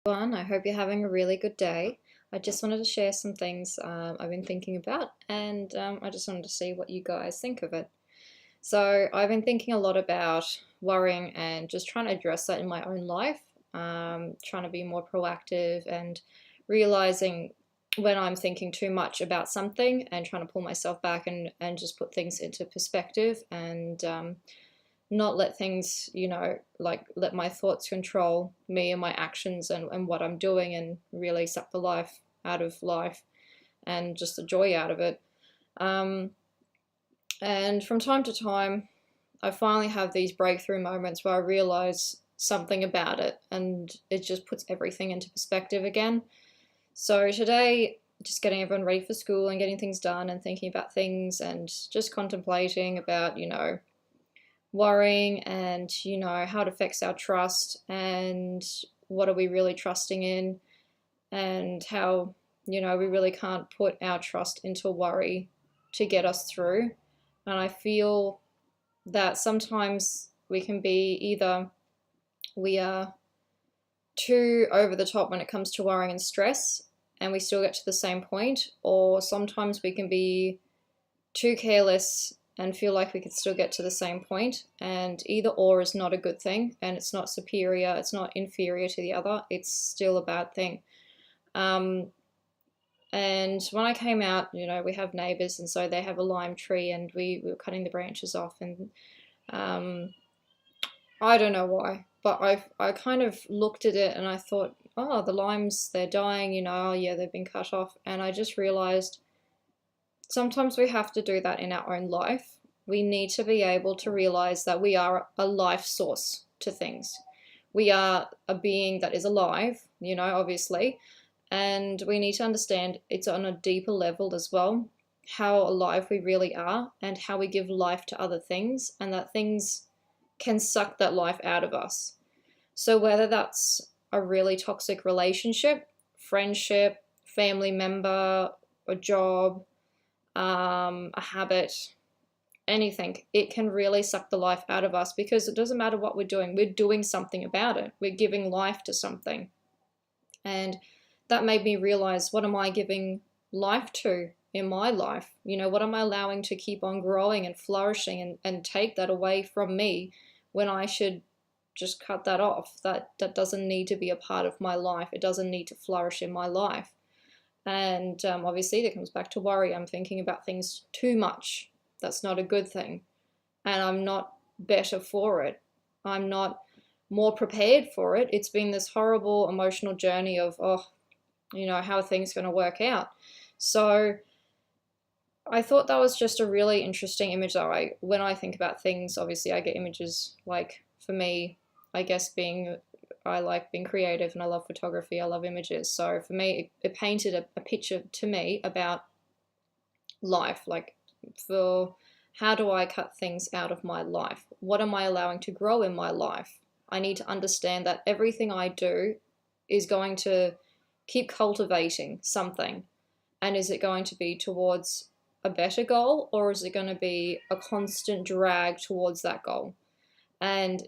Everyone, I hope you're having a really good day. I just wanted to share some things I've been thinking about, and I just wanted to see what you guys think of it. So, I've been thinking a lot about worrying and just trying to address that in my own life, trying to be more proactive and realizing when I'm thinking too much about something and trying to pull myself back and just put things into perspective and not let things, like let my thoughts control me and my actions and what I'm doing and really suck the life out of life and just the joy out of it. Um, and from time to time, I finally have these breakthrough moments where I realize something about it and it just puts everything into perspective again. So today, just getting everyone ready for school and getting things done and thinking about things and just contemplating about, worrying and how it affects our trust and what are we really trusting in and how we really can't put our trust into worry to get us through. And I feel that sometimes we can be either we are too over the top when it comes to worrying and stress and we still get to the same point, or sometimes we can be too careless and feel like we could still get to the same point. And either or is not a good thing, and it's not superior, it's not inferior to the other, it's still a bad thing. Um, and when I came out, we have neighbors, and so they have a lime tree, and we were cutting the branches off, and um, I don't know why, but I kind of looked at it and I thought, oh, the limes, they're dying, oh yeah, they've been cut off, and I just realized sometimes we have to do that in our own life. We need to be able to realize that we are a life source to things. We are a being that is alive, obviously, and we need to understand it's on a deeper level as well, how alive we really are and how we give life to other things, and that things can suck that life out of us. So, whether that's a really toxic relationship, friendship, family member, a job, a habit, anything, it can really suck the life out of us because it doesn't matter what we're doing something about it. We're giving life to something. And that made me realize, what am I giving life to in my life? What am I allowing to keep on growing and flourishing and take that away from me when I should just cut that off? That doesn't need to be a part of my life. It doesn't need to flourish in my life. And obviously, that comes back to worry. I'm thinking about things too much. That's not a good thing. And I'm not better for it. I'm not more prepared for it. It's been this horrible emotional journey of, oh, how are things going to work out? So I thought that was just a really interesting image that when I think about things, obviously I get images like, for me, I guess I like being creative and I love photography, I love images. So for me, it painted a picture to me about life, like for how do I cut things out of my life? What am I allowing to grow in my life? I need to understand that everything I do is going to keep cultivating something. And is it going to be towards a better goal, or is it going to be a constant drag towards that goal? And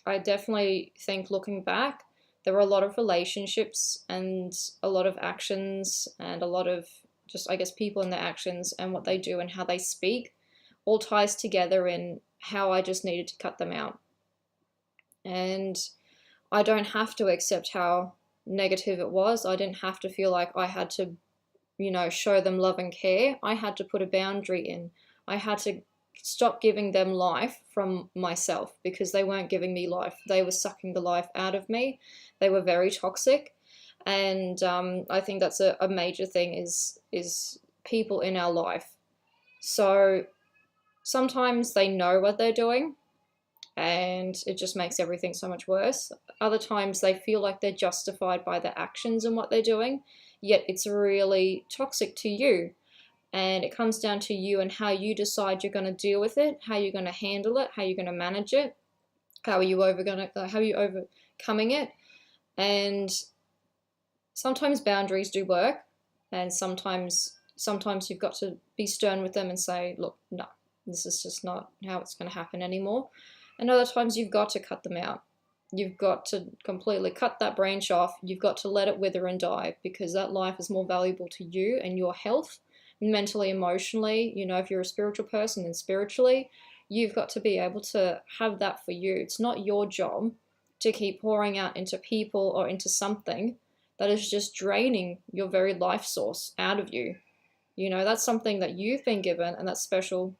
I definitely think, looking back, there were a lot of relationships and a lot of actions and a lot of just, I guess, people and their actions and what they do and how they speak all ties together in how I just needed to cut them out. And I don't have to accept how negative it was. I didn't have to feel like I had to, show them love and care. I had to put a boundary in. I had to stop giving them life from myself because they weren't giving me life. They were sucking the life out of me. They were very toxic. And I think that's a major thing is people in our life. So sometimes they know what they're doing and it just makes everything so much worse. Other times they feel like they're justified by their actions and what they're doing, yet it's really toxic to you. And it comes down to you and how you decide you're going to deal with it, how you're going to handle it, how you're going to manage it, how are you overcoming it. And sometimes boundaries do work, and sometimes you've got to be stern with them and say, look, no, this is just not how it's going to happen anymore. And other times you've got to cut them out. You've got to completely cut that branch off. You've got to let it wither and die, because that life is more valuable to you and your health, mentally, emotionally. You know, if you're a spiritual person, then spiritually, you've got to be able to have that for you. It's not your job to keep pouring out into people or into something that is just draining your very life source out of you. You know, that's something that you've been given, and that's special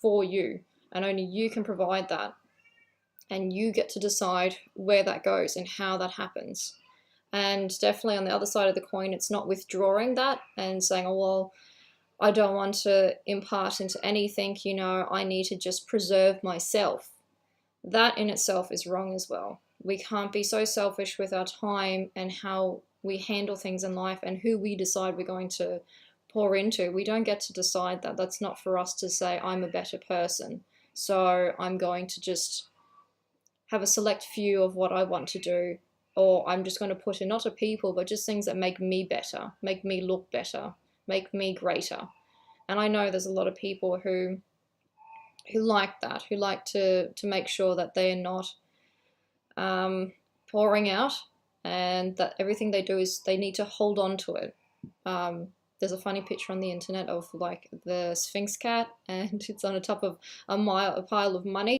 for you, and only you can provide that. And you get to decide where that goes and how that happens. And definitely on the other side of the coin, it's not withdrawing that and saying, oh, well, I don't want to impart into anything, you know, I need to just preserve myself. That in itself is wrong as well. We can't be so selfish with our time and how we handle things in life and who we decide we're going to pour into. We don't get to decide that. That's not for us to say, I'm a better person, so I'm going to just have a select few of what I want to do, or I'm just going to put in not a people, but just things that make me better, make me look better, make me greater. And I know there's a lot of people who like that, who like to make sure that they're not pouring out, and that everything they do is they need to hold on to it. There's a funny picture on the internet of like the Sphinx cat, and it's on the top of a pile of money.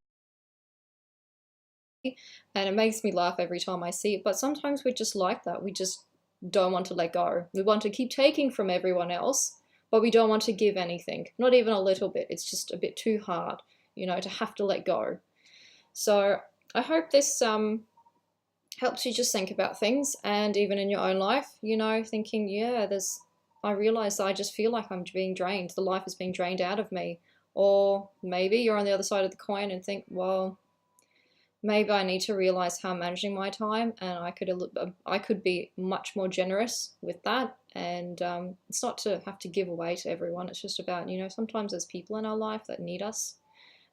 And it makes me laugh every time I see it. But sometimes we're just like that. We just don't want to let go. We want to keep taking from everyone else, but we don't want to give anything, not even a little bit. It's just a bit too hard, you know, to have to let go. So I hope this helps you just think about things, and even in your own life, you know, thinking, yeah, I realize I just feel like I'm being drained. The life is being drained out of me. Or maybe you're on the other side of the coin and think, well, maybe I need to realize how I'm managing my time, and I could be much more generous with that. And it's not to have to give away to everyone. It's just about, you know, sometimes there's people in our life that need us,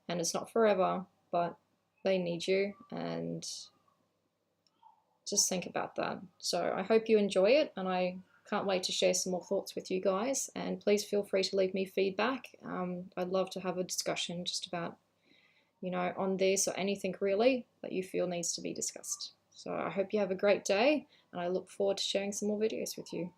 and it's not forever, but they need you, and just think about that. So I hope you enjoy it, and I can't wait to share some more thoughts with you guys. And please feel free to leave me feedback. I'd love to have a discussion just about, you know, on this or anything really that you feel needs to be discussed. So I hope you have a great day, and I look forward to sharing some more videos with you.